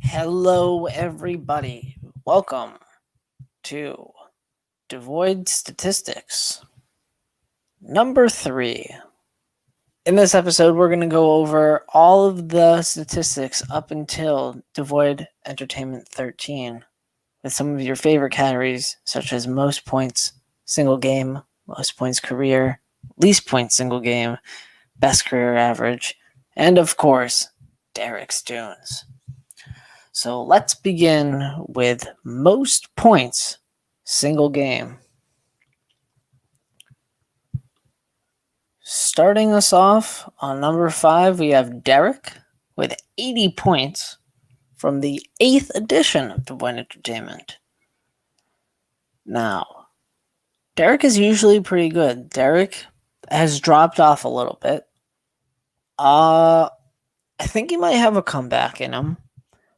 Hello, everybody. Welcome to Devoid Statistics, number 3. In this episode, we're going to go over all of the statistics up until Devoid Entertainment 13, with some of your favorite categories, such as most points single game, most points career, least points single game, best career average, and of course, derricks tunes. So let's begin with most points single game. Starting us off on number 5, we have Derek with 80 points from the 8th edition of Devoid Entertainment. Now, Derek is usually pretty good. Derek has dropped off a little bit. I think he might have a comeback in him,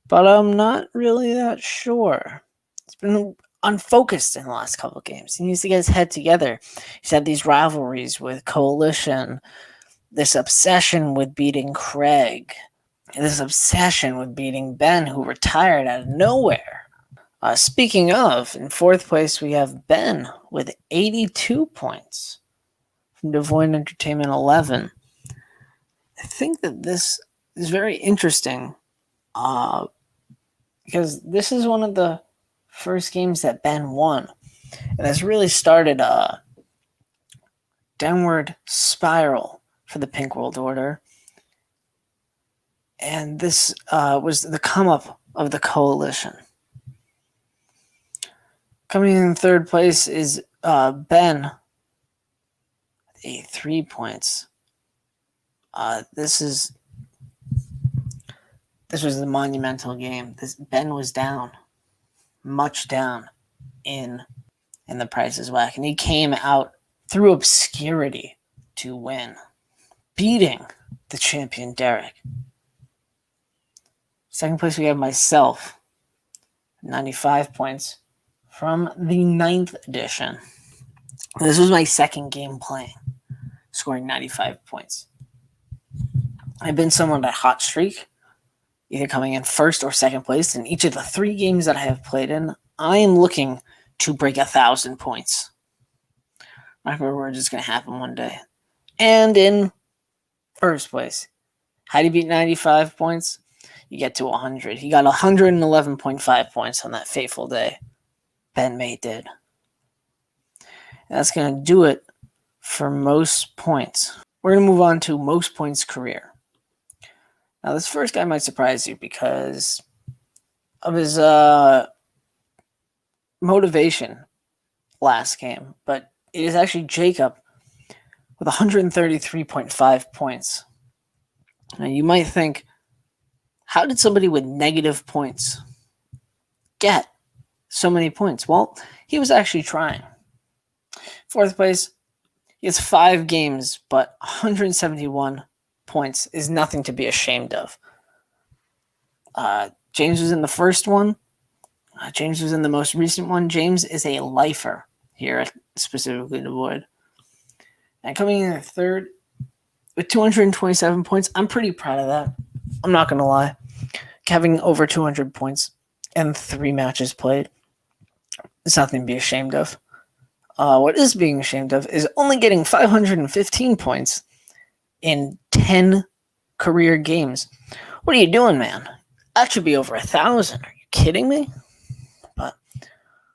but I'm not really that sure. It's been unfocused in the last couple of games. He needs to get his head together. He's had these rivalries with Coalition, this obsession with beating Craig, and this obsession with beating Ben, who retired out of nowhere. Speaking of, in 4th place, we have Ben with 82 points from Devoid Entertainment 11. I think that this is very interesting because this is one of the first games that Ben won. And this really started a downward spiral for the Pink World Order. And this was the come up of the Coalition. Coming in 3rd place is Ben with 83 points. This was the monumental game. Ben was down, much down in the Price is Whack, and he came out through obscurity to win, beating the champion Derek. 2nd place, we have myself, 95 points from the 9th edition. This was my second game playing, scoring 95 points. I've been someone that hot streak, either coming in 1st or 2nd place. In each of the 3 games that I have played in, I am looking to break 1,000 points. My reward is going to happen one day. And in 1st place, how do you beat 95 points? You get to 100. He got 111.5 points on that fateful day. Ben May did. And that's going to do it for most points. We're going to move on to most points career. Now, this first guy might surprise you because of his motivation last game, but it is actually Jacob with 133.5 points. Now, you might think, how did somebody with negative points get so many points? Well, he was actually trying. 4th place, he has 5 games, but 171 points is nothing to be ashamed of. James was in the first one. James was in the most recent one. James is a lifer here, specifically Devoid. And coming in at 3rd with 227 points, I'm pretty proud of that. I'm not going to lie. Having over 200 points and 3 matches played, it's nothing to be ashamed of. What is being ashamed of is only getting 515 points in 10 career games. What are you doing, man? That should be over 1,000. Are you kidding me? But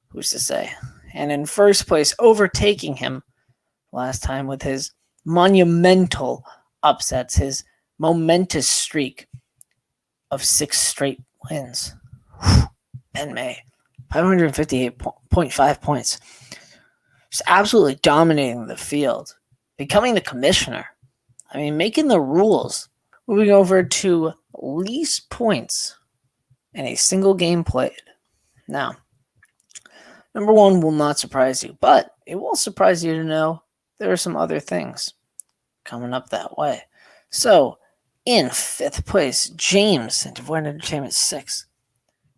who's to say? And in 1st place, overtaking him last time with his monumental upsets, his momentous streak of 6 straight wins. Ben May, 558.5 points. Just absolutely dominating the field. Becoming the commissioner. I mean, making the rules. Moving over to least points in a single game played. Now, number 1 will not surprise you, but it will surprise you to know there are some other things coming up that way. So, in 5th place, James in Devoid Entertainment 6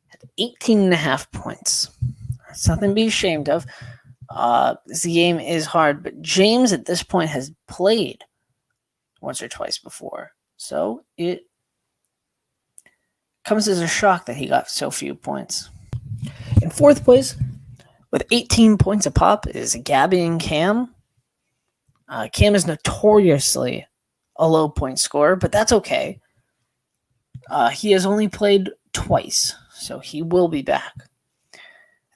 had 18.5 points. It's nothing to be ashamed of. This game is hard, but James at this point has played once or twice before. So it comes as a shock that he got so few points. In fourth place, with 18 points a pop, is Gabby and Cam. Cam is notoriously a low point scorer, but that's okay. He has only played twice, so he will be back.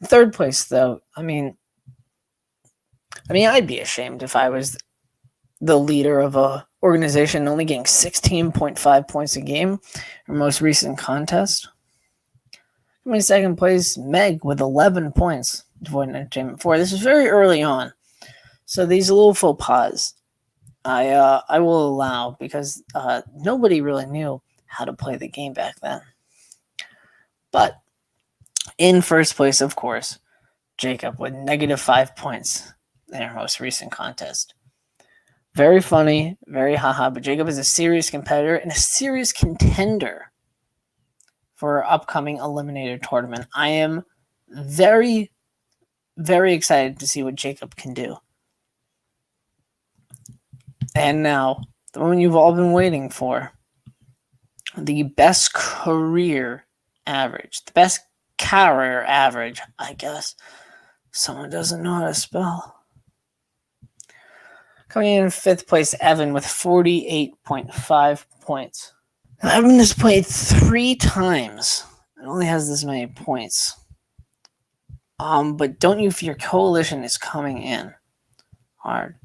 In third place, though, I mean, I'd be ashamed if I was the leader of a organization only getting 16.5 points a game in most recent contest. In second place, Meg with 11 points. Devoid Entertainment 4. This is very early on, so these little faux pas I will allow because nobody really knew how to play the game back then. But in first place, of course, Jacob with -5 points in our most recent contest. Very funny, very haha, but Jacob is a serious competitor and a serious contender for our upcoming Eliminator tournament. I am very, very excited to see what Jacob can do. And now, the one you've all been waiting for, the best career average, the best career average, I guess. Someone doesn't know how to spell. Coming in fifth place, Evan with 48.5 points. Now, Evan has played 3 times and only has this many points. But don't you fear, Coalition is coming in hard.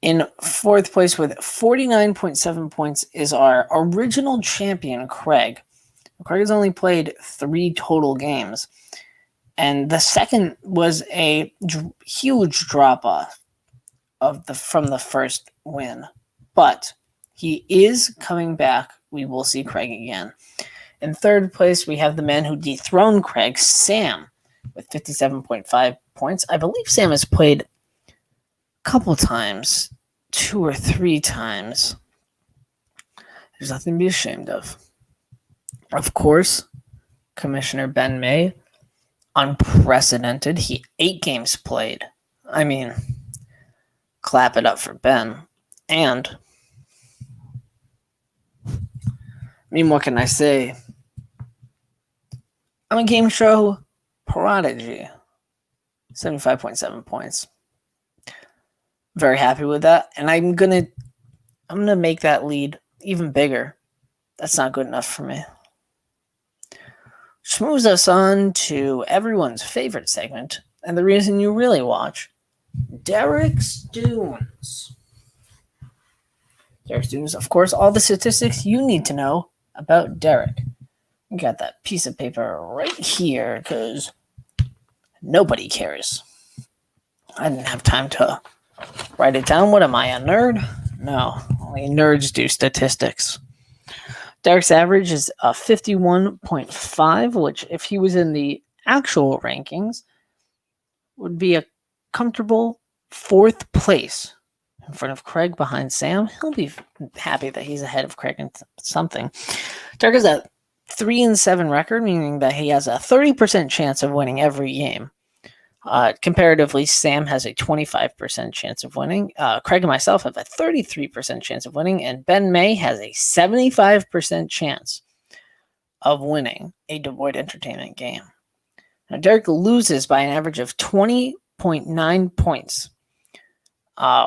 In fourth place with 49.7 points is our original champion, Craig. Craig has only played 3 total games. And the second was a huge drop-off from the first win. But he is coming back. We will see Craig again. In third place, we have the man who dethroned Craig, Sam, with 57.5 points. I believe Sam has played a couple times, 2 or 3 times. There's nothing to be ashamed of. Of course, Commissioner Ben May, unprecedented. 8 games played. I mean, clap it up for Ben. And, what can I say? I'm a game show prodigy. 75.7 points. Very happy with that. And I'm gonna make that lead even bigger. That's not good enough for me. Which moves us on to everyone's favorite segment, and the reason you really watch, Derrick's Dunes. Derrick's Dunes, of course, all the statistics you need to know about Derrick. You got that piece of paper right here, because nobody cares. I didn't have time to write it down. What am I, a nerd? No, only nerds do statistics. Derrick's average is 51.5, which if he was in the actual rankings, would be a comfortable 4th place in front of Craig behind Sam. He'll be happy that he's ahead of Craig in something. Derrick has a 3-7 record, meaning that he has a 30% chance of winning every game. Comparatively, Sam has a 25% chance of winning. Craig and myself have a 33% chance of winning, and Ben May has a 75% chance of winning a Devoid Entertainment game. Now, Derrick loses by an average of 20.9 points,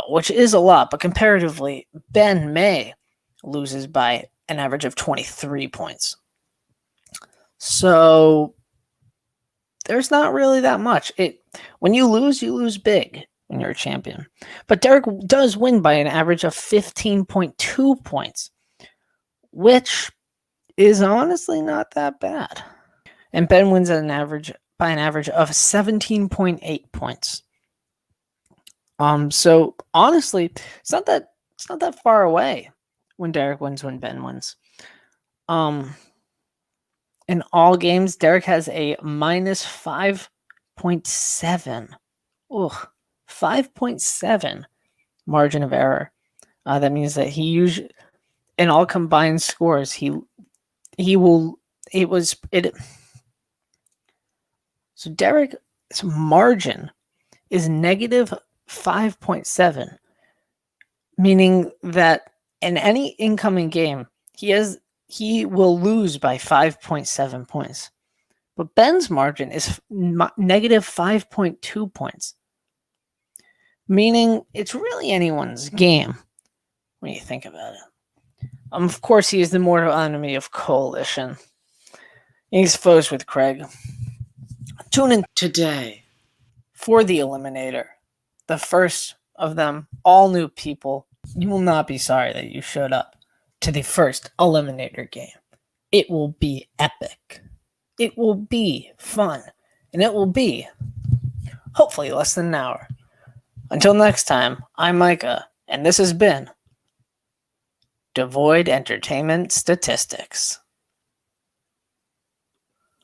which is a lot, but comparatively, Ben May loses by an average of 23 points. So there's not really that much. When you lose big when you're a champion. But Derrick does win by an average of 15.2 points, which is honestly not that bad. And Ben wins by an average of 17.8 points. So honestly, it's not that far away when Derrick wins, when Ben wins. In all games, Derrick has a -5.7. 5.7 margin of error. That means that he usually, in all combined scores, So Derrick's margin is -5.7, meaning that in any incoming game, he has he will lose by 5.7 points. But Ben's margin is negative 5.2 points, meaning it's really anyone's game when you think about it. Of course, he is the mortal enemy of Coalition. He's foes with Craig. Tune in today for the Eliminator, the first of them, all new people. You will not be sorry that you showed up to the first Eliminator game. It will be epic. It will be fun. And it will be, hopefully, less than an hour. Until next time, I'm Micah, and this has been Devoid Entertainment Statistics.